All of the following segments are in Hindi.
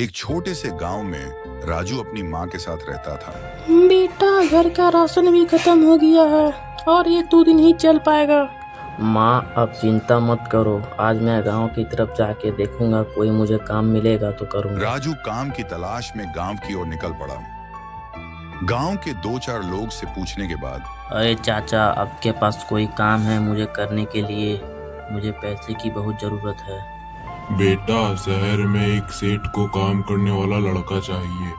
एक छोटे से गांव में राजू अपनी माँ के साथ रहता था। बेटा, घर का राशन भी खत्म हो गया है और ये 2 दिन ही चल पाएगा। माँ, अब चिंता मत करो। आज मैं गांव की तरफ जाके देखूंगा, कोई मुझे काम मिलेगा तो करूंगा। राजू काम की तलाश में गांव की ओर निकल पड़ा। गांव के 2-4 लोग से पूछने के बाद, अरे चाचा, आपके पास कोई काम है मुझे करने के लिए? मुझे पैसे की बहुत ज़रूरत है। बेटा, शहर में एक सेठ को काम करने वाला लड़का चाहिए।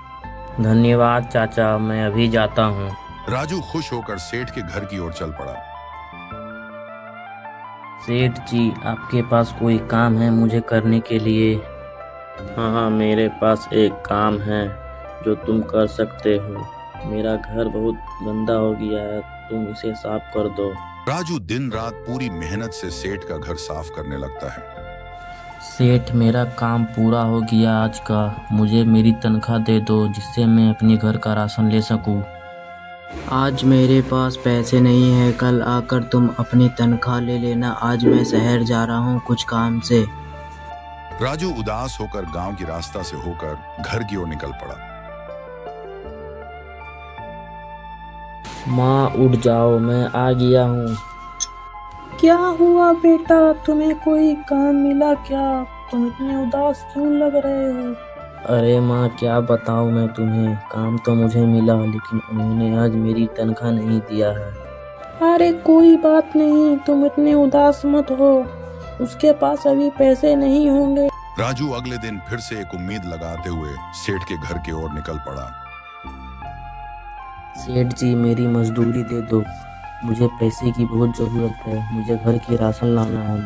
धन्यवाद चाचा, मैं अभी जाता हूँ। राजू खुश होकर सेठ के घर की ओर चल पड़ा। सेठ जी, आपके पास कोई काम है मुझे करने के लिए? हाँ, मेरे पास एक काम है जो तुम कर सकते हो। मेरा घर बहुत गंदा हो गया है, तुम इसे साफ कर दो। राजू दिन रात पूरी मेहनत से सेठ का घर साफ करने लगता है। सेठ, मेरा काम पूरा हो गया आज का। मुझे मेरी तनख्वाह दे दो जिससे मैं अपने घर का राशन ले सकूं। आज मेरे पास पैसे नहीं है, कल आकर तुम अपनी तनख्वाह ले लेना। आज मैं शहर जा रहा हूँ कुछ काम से। राजू उदास होकर गांव की रास्ता से होकर घर की ओर निकल पड़ा। माँ, उठ जाओ, मैं आ गया हूँ। क्या हुआ बेटा, तुम्हें कोई काम मिला क्या? तुम इतने उदास क्यों लग रहे हो? अरे माँ, क्या बताऊँ मैं तुम्हें। काम तो मुझे मिला, लेकिन उन्होंने आज मेरी तनख्वाह नहीं दिया है। अरे कोई बात नहीं, तुम इतने उदास मत हो। उसके पास अभी पैसे नहीं होंगे। राजू अगले दिन फिर से एक उम्मीद लगाते हुए सेठ के घर की ओर निकल पड़ा। सेठ जी, मेरी मजदूरी दे दो। मुझे पैसे की बहुत ज़रूरत है, मुझे घर की राशन लाना है।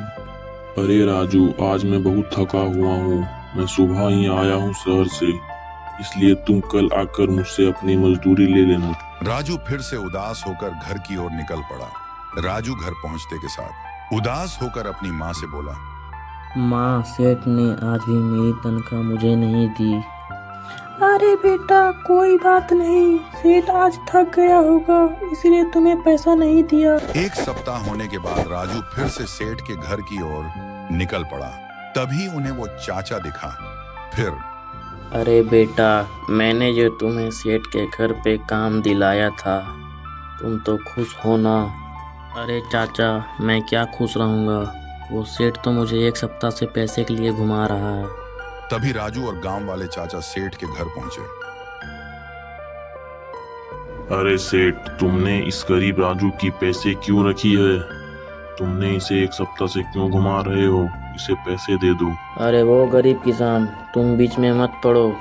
अरे राजू, आज मैं बहुत थका हुआ हूँ। मैं सुबह ही आया हूँ शहर से, इसलिए तुम कल आकर मुझसे अपनी मजदूरी ले लेना। राजू फिर से उदास होकर घर की ओर निकल पड़ा। राजू घर पहुंचते के साथ उदास होकर अपनी माँ से बोला, माँ, सेठ ने आज भी मेरी तनख्वाह मुझे नहीं दी। अरे बेटा, कोई बात नहीं, सेठ आज थक गया होगा इसलिए तुम्हें पैसा नहीं दिया। एक सप्ताह होने के बाद राजू फिर से सेठ के घर की ओर निकल पड़ा। तभी उन्हें वो चाचा दिखा। फिर, अरे बेटा, मैंने जो तुम्हें सेठ के घर पे काम दिलाया था, तुम तो खुश हो ना? अरे चाचा, मैं क्या खुश रहूँगा। वो सेठ तो मुझे एक सप्ताह से पैसे के लिए घुमा रहा है। तभी राजू और गांव वाले चाचा सेठ के घर पहुंचे। अरे सेठ, तुमने इस गरीब राजू की पैसे क्यों रखी है? तुमने इसे एक सप्ताह से क्यों घुमा रहे हो? इसे पैसे दे दो। अरे वो गरीब किसान, तुम बीच में मत पड़ो।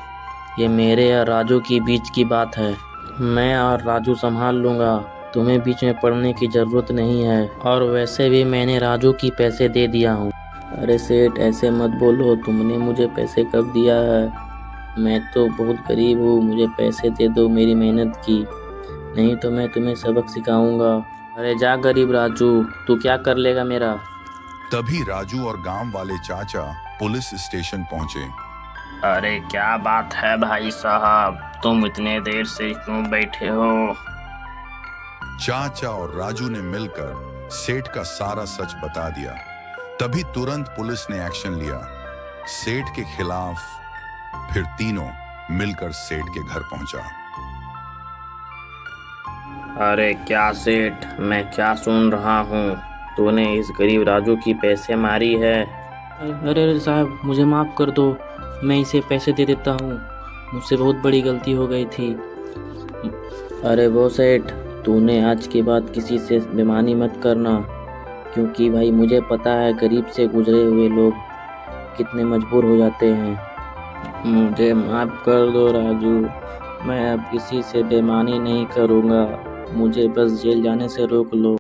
ये मेरे और राजू की बीच की बात है। मैं और राजू संभाल लूँगा, तुम्हें बीच में पड़ने की ज़रूरत नहीं है। और वैसे भी मैंने राजू की पैसे दे दिया हूँ। अरे सेठ, ऐसे मत बोलो। तुमने मुझे पैसे कब दिया है? मैं तो बहुत गरीब हूँ, मुझे पैसे दे दो मेरी मेहनत की, नहीं तो मैं तुम्हें सबक सिखाऊंगा। अरे जा गरीब राजू, तू क्या कर लेगा मेरा? तभी राजू और गांव वाले चाचा पुलिस स्टेशन पहुंचे। अरे क्या बात है भाई साहब, तुम इतने देर से क्यों बैठे हो? चाचा और राजू ने मिलकर सेठ का सारा सच बता दिया। तभी तुरंत पुलिस ने एक्शन लिया सेठ के खिलाफ। फिर तीनों मिलकर सेठ के घर पहुंचा। अरे क्या सेठ, मैं क्या सुन रहा हूँ? तूने इस गरीब राजू की पैसे मारी है? अरे साहब, मुझे माफ़ कर दो, मैं इसे पैसे दे देता हूँ। मुझसे बहुत बड़ी गलती हो गई थी। अरे वो सेठ, तूने आज के बाद किसी से बेईमानी मत करना, क्योंकि भाई मुझे पता है गरीब से गुजरे हुए लोग कितने मजबूर हो जाते हैं। मुझे माफ़ कर दो राजू, मैं अब किसी से बेईमानी नहीं करूँगा। मुझे बस जेल जाने से रोक लो।